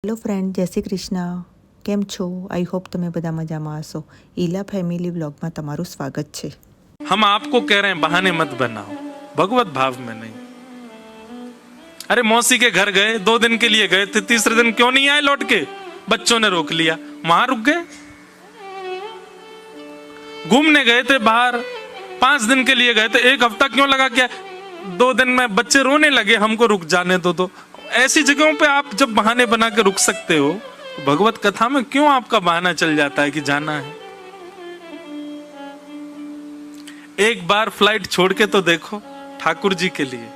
Hello friend, જય શ્રી કૃષ્ણ. કેમ છો? આઈ હોપ તમે બધા મજામાં હશો. ઈલા ફેમિલી વ્લોગમાં તમારું સ્વાગત છે. हम आपको कह रहे हैं बहाने मत बनाओ, भगवत भाव में नहीं. अरे मौसी के घर गए, 2 दिन के लिए गए थे, तीसरे दिन क्यों नहीं आए लौट के? बच्चों ने रोक लिया, वहां रुक गए. घूमने गए थे बाहर, 5 दिन के लिए गए थे, 1 हफ्ता क्यों लगा? क्या 2 दिन में बच्चे रोने लगे, हमको रुक जाने दो. तो ऐसी जगहों पे आप जब बहाने बना के रुक सकते हो, तो भगवत कथा में क्यों आपका बहाना चल जाता है कि जाना है? एक बार फ्लाइट छोड़ के तो देखो ठाकुर जी के लिए,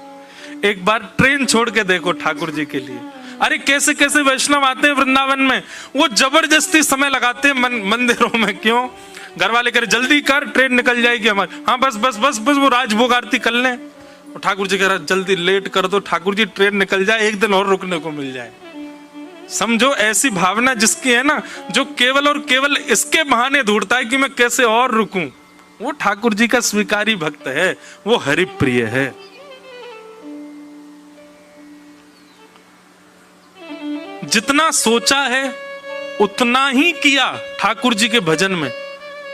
एक बार ट्रेन छोड़ के देखो ठाकुर जी के लिए. अरे कैसे कैसे वैष्णव आते हैं वृंदावन में, वो जबरदस्ती समय लगाते हैं मंदिरों में. क्यों? घर वाले करे जल्दी कर, ट्रेन निकल जाएगी हमारी. हाँ बस बस बस बस वो राजभोग आरती कर लें. ठाकुर जी कह रहा जल्दी लेट कर दो, ठाकुर जी ट्रेन निकल जाए, 1 दिन और रुकने को मिल जाए. समझो ऐसी भावना जिसकी है ना, जो केवल और केवल इसके बहाने ढूंढता है कि मैं कैसे और रुकूं, वो ठाकुर जी का स्वीकारी भक्त है, वो हरि प्रिय है. जितना सोचा है उतना ही किया ठाकुर जी के भजन में.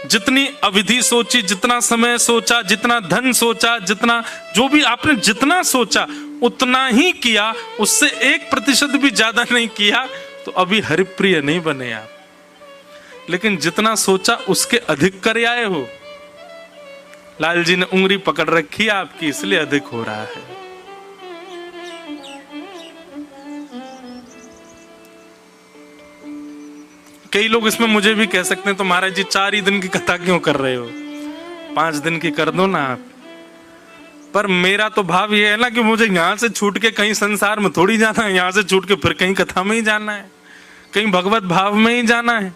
जितनी अवधि सोची, जितना समय सोचा, जितना धन सोचा, जितना जो भी आपने जितना सोचा उतना ही किया, उससे 1% भी ज्यादा नहीं किया, तो अभी हरिप्रिय नहीं बने आप. लेकिन जितना सोचा उसके अधिक कर आए हो. लाल जी ने उंगली पकड़ रखी है आपकी, इसलिए अधिक हो रहा है. कई लोग इसमें मुझे भी कह सकते हैं तो महाराज जी 4 ही दिन की कथा क्यों कर रहे हो, 5 दिन की कर दो ना आप. पर मेरा तो भाव ये है ना कि मुझे यहां से छूट के कहीं संसार में थोड़ी जाना है, यहां से छूट के फिर कहीं कथा में ही जाना है, कहीं भगवत भाव में ही जाना है.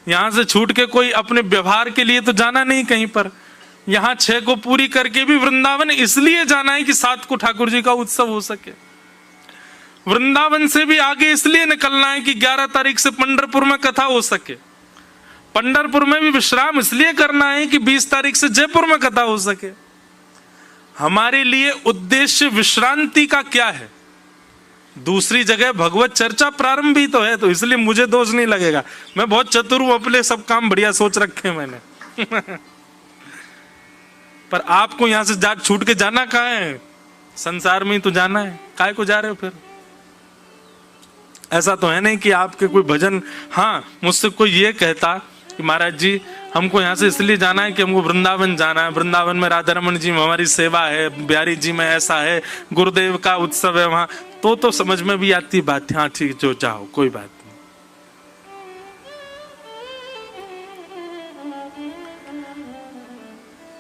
यहां से छूट के कोई अपने व्यवहार के लिए तो जाना नहीं कहीं पर. यहां 6 को पूरी करके भी वृंदावन इसलिए जाना है कि 7 को ठाकुर जी का उत्सव हो सके. वृंदावन से भी आगे इसलिए निकलना है कि 11 तारीख से पंढरपुर में कथा हो सके. पंढरपुर में भी विश्राम इसलिए करना है कि 20 तारीख से जयपुर में कथा हो सके. हमारे लिए उद्देश्य विश्रांति का क्या है? दूसरी जगह भगवत चर्चा प्रारंभ ही तो है, तो इसलिए मुझे दोष नहीं लगेगा. मैं बहुत चतुर हूं, अपने सब काम बढ़िया सोच रखे मैंने. पर आपको यहां से छूट के जाना कहां है? संसार में ही तो जाना है. काहे को जा रहे हो फिर? ऐसा तो है नहीं कि आपके कोई भजन, हाँ मुझसे कोई ये कहता कि महाराज जी हमको यहाँ से इसलिए जाना है कि हमको वृंदावन जाना है, वृंदावन में राधा रमन जी में हमारी सेवा है, बिहारी जी में ऐसा है, गुरुदेव का उत्सव है वहां, तो समझ में भी आती बात. हाँ ठीक, जो जाओ, कोई बात नहीं.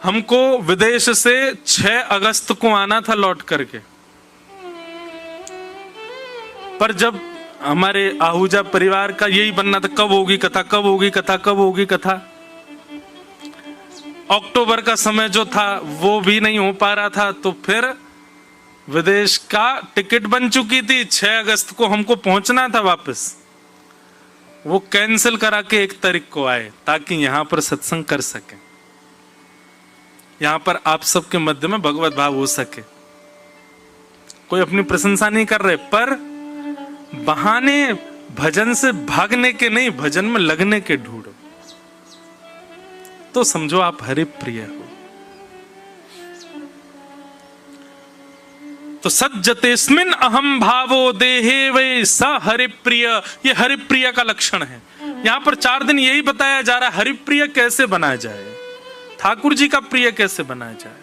हमको विदेश से 6 अगस्त को आना था लौट करके, पर जब हमारे आहूजा परिवार का यही बनना था, कब होगी कथा, कब होगी कथा, कब होगी कथा. अक्टूबर का समय जो था वो भी नहीं हो पा रहा था, तो फिर विदेश का टिकट बन चुकी थी, 6 अगस्त को हमको पहुंचना था वापस. वो कैंसिल करा के 1 तारीख को आए ताकि यहां पर सत्संग कर सके, यहां पर आप सबके मध्य में भगवत भाव हो सके. कोई अपनी प्रशंसा नहीं कर रहे, पर बहाने भजन से भागने के नहीं, भजन में लगने के ढूंढो, तो समझो आप हरि प्रिय हो. तो सज्जतेस्मिन् अहम भावो देहे वे स हरि प्रिय, ये हरि प्रिय का लक्षण है. यहां पर 4 दिन यही बताया जा रहा है, हरि प्रिय कैसे बनाया जाए, ठाकुर जी का प्रिय कैसे बनाया जाए.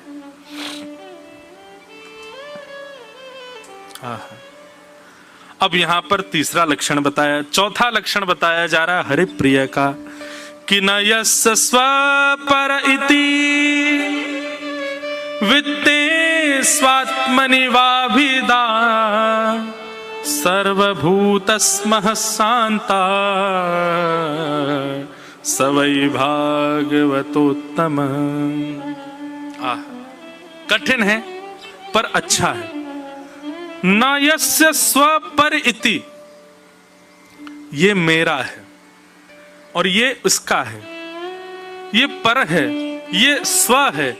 अब यहां पर तीसरा लक्षण बताया, चौथा लक्षण बताया जा रहा है हरि प्रिय का, कि न यस्य स्वपर इति वित्ते स्वात्मनि वाभिदा सर्वभूतस्मः शान्ता स वै भागवतोत्तम. कठिन है पर अच्छा है. न यस्य स्वपर इति, ये मेरा है और ये इसका है, ये पर है, ये स्व है,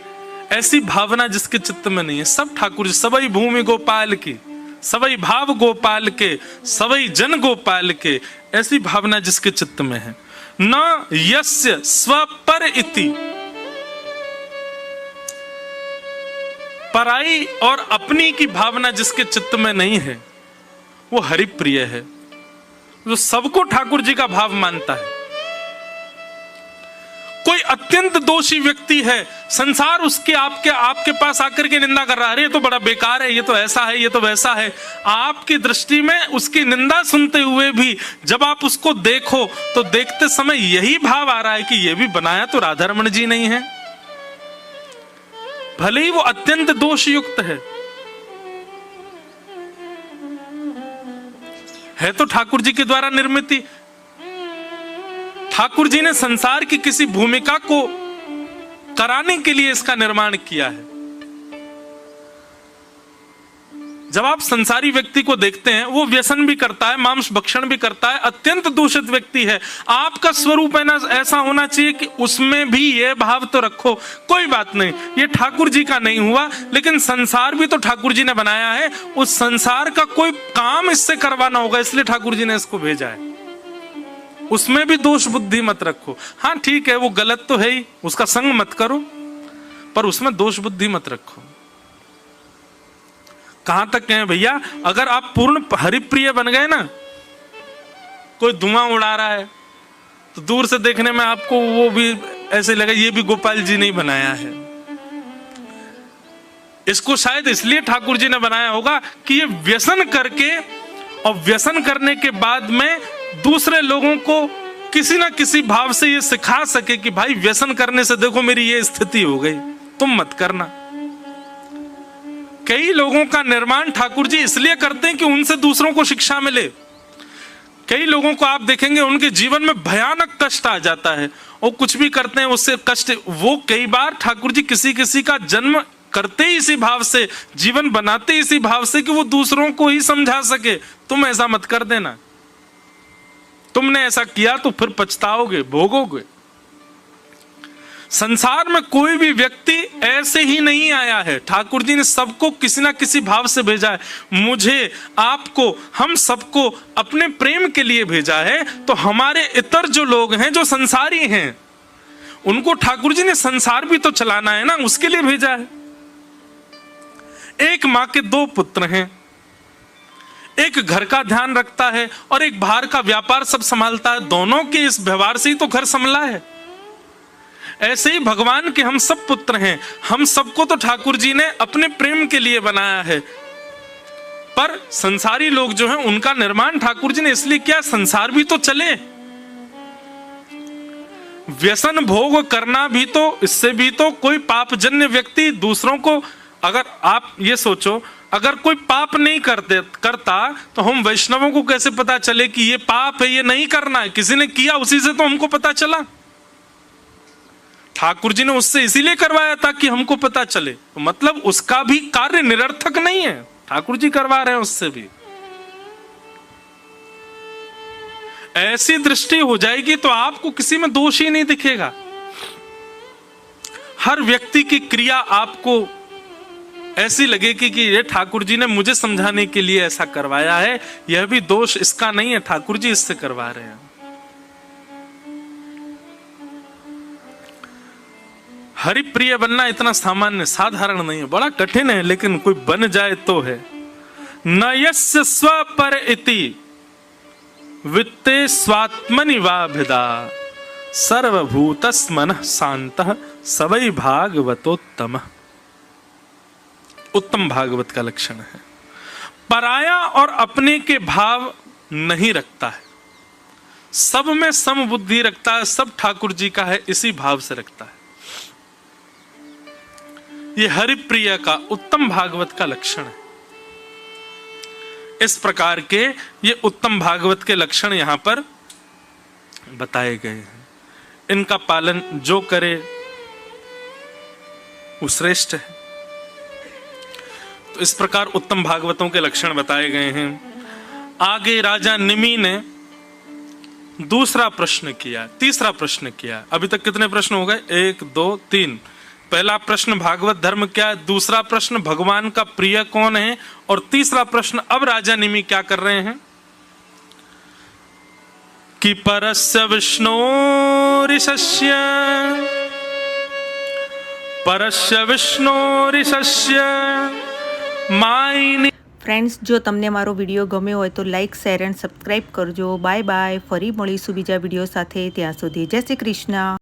ऐसी भावना जिसके चित्त में नहीं है. सब ठाकुर जी, सबई भूमि गोपाल की, सवई भाव गोपाल के, सवई जन गोपाल के, ऐसी भावना जिसके चित्त में है। न यस्य स्वपर इति, पराई और अपनी की भावना जिसके चित्त में नहीं है, वो हरिप्रिय है, जो सबको ठाकुर जी का भाव मानता है। कोई अत्यंत दोषी व्यक्ति है, संसार उसके आपके पास आकर के निंदा कर रहा है, अरे ये तो बड़ा बेकार है, ये तो ऐसा है, ये तो वैसा है। आपकी दृष्टि में उसकी निंदा सुनते हुए भी जब आप उसको देखो तो देखते समय यही भाव आ रहा है कि ये भी बनाया तो राधारमण जी नहीं है, भले ही वो अत्यंत दोष युक्त है तो ठाकुर जी के द्वारा निर्मित। ठाकुर जी ने संसार की किसी भूमिका को कराने के लिए इसका निर्माण किया है। जब आप संसारी व्यक्ति को देखते हैं, वो व्यसन भी करता है, मांस भक्षण भी करता है, अत्यंत दूषित व्यक्ति है, आपका स्वरूप है ना ऐसा होना चाहिए कि उसमें भी ये भाव तो रखो, कोई बात नहीं, ये ठाकुर जी का नहीं हुआ, लेकिन संसार भी तो ठाकुर जी ने बनाया है, उस संसार का कोई काम इससे करवाना होगा, इसलिए ठाकुर जी ने इसको भेजा है। उसमें भी दोष बुद्धि मत रखो। हाँ ठीक है, वो गलत तो है ही, उसका संग मत करो, पर उसमें दोष बुद्धि मत रखो। कहां तक कहें भैया, अगर आप पूर्ण हरिप्रिय बन गए ना, कोई धुआं उड़ा रहा है तो दूर से देखने में आपको वो भी ऐसे लगे ये भी गोपाल जी ने बनाया है। इसको शायद इसलिए ठाकुर जी ने बनाया होगा कि ये व्यसन करके और व्यसन करने के बाद में दूसरे लोगों को किसी ना किसी भाव से ये सिखा सके कि भाई व्यसन करने से देखो मेरी ये स्थिति हो गई, तुम मत करना। कई लोगों का निर्माण ठाकुर जी इसलिए करते हैं कि उनसे दूसरों को शिक्षा मिले। कई लोगों को आप देखेंगे उनके जीवन में भयानक कष्ट आ जाता है, और कुछ भी करते हैं उससे कष्ट, वो कई बार ठाकुर जी किसी किसी का जन्म करते ही इसी भाव से, जीवन बनाते इसी भाव से कि वो दूसरों को ही समझा सके, तुम ऐसा मत कर देना, तुमने ऐसा किया तो फिर पछताओगे, भोगोगे। संसार में कोई भी व्यक्ति ऐसे ही नहीं आया है, ठाकुर जी ने सबको किसी ना किसी भाव से भेजा है। मुझे, आपको, हम सबको अपने प्रेम के लिए भेजा है। तो हमारे इतर जो लोग हैं, जो संसारी हैं, उनको ठाकुर जी ने संसार भी तो चलाना है ना, उसके लिए भेजा है। एक मां के दो पुत्र हैं, एक घर का ध्यान रखता है और एक बाहर का व्यापार सब संभालता है, दोनों के इस व्यवहार से ही तो घर संभला है। ऐसे ही भगवान के हम सब पुत्र हैं, हम सबको तो ठाकुर जी ने अपने प्रेम के लिए बनाया है, पर संसारी लोग जो हैं उनका निर्माण ठाकुर जी ने इसलिए किया, संसार भी तो चले। व्यसन भोग करना भी तो, इससे भी तो कोई पापजन्य व्यक्ति दूसरों को, अगर आप ये सोचो, अगर कोई पाप नहीं करता तो हम वैष्णवों को कैसे पता चले कि ये पाप है, ये नहीं करना है? किसी ने किया, उसी से तो हमको पता चला। ठाकुर जी ने उससे इसीलिए करवाया था कि हमको पता चले, तो मतलब उसका भी कार्य निरर्थक नहीं है, ठाकुर जी करवा रहे हैं उससे भी। ऐसी दृष्टि हो जाएगी तो आपको किसी में दोष ही नहीं दिखेगा। हर व्यक्ति की क्रिया आपको ऐसी लगेगी कि ये ठाकुर जी ने मुझे समझाने के लिए ऐसा करवाया है, यह भी दोष इसका नहीं है, ठाकुर जी इससे करवा रहे हैं। हरिप्रिय बनना इतना सामान्य साधारण नहीं है, बड़ा कठिन है, लेकिन कोई बन जाए तो है। न यस्य स्वपर इति वित्ते स्वात्मनि वाभिदा सर्वभूतस्मनः शान्तः सवै भागवतोत्तम। उत्तम भागवत का लक्षण है, पराया और अपने के भाव नहीं रखता है, सब में सम बुद्धि रखता है, सब ठाकुर जी का है इसी भाव से रखता है। यह हरिप्रिय का, उत्तम भागवत का लक्षण है। इस प्रकार के ये उत्तम भागवत के लक्षण यहां पर बताए गए हैं। इनका पालन जो करे वो श्रेष्ठ है। तो इस प्रकार उत्तम भागवतों के लक्षण बताए गए हैं। आगे राजा निमि ने दूसरा प्रश्न किया, तीसरा प्रश्न किया। अभी तक कितने प्रश्न हो गए? 1 2 3, पहला प्रश्न भागवत धर्म क्या है, दूसरा प्रश्न भगवान का प्रिय कौन है, और तीसरा प्रश्न अब राजा निमि क्या कर रहे हैं कि परस्य विष्णोरिशस्य मायिनी। ફ્રેન્ડ્સ, જો તમને મારો વિડીયો ગમ્યો હોય તો લાઇક, શેર એન્ડ સબસ્ક્રાઈબ કરજો. Bye bye. ફરી મળીશું બીજા વિડીયો સાથે. ત્યાં સુધી જય શ્રી કૃષ્ણ.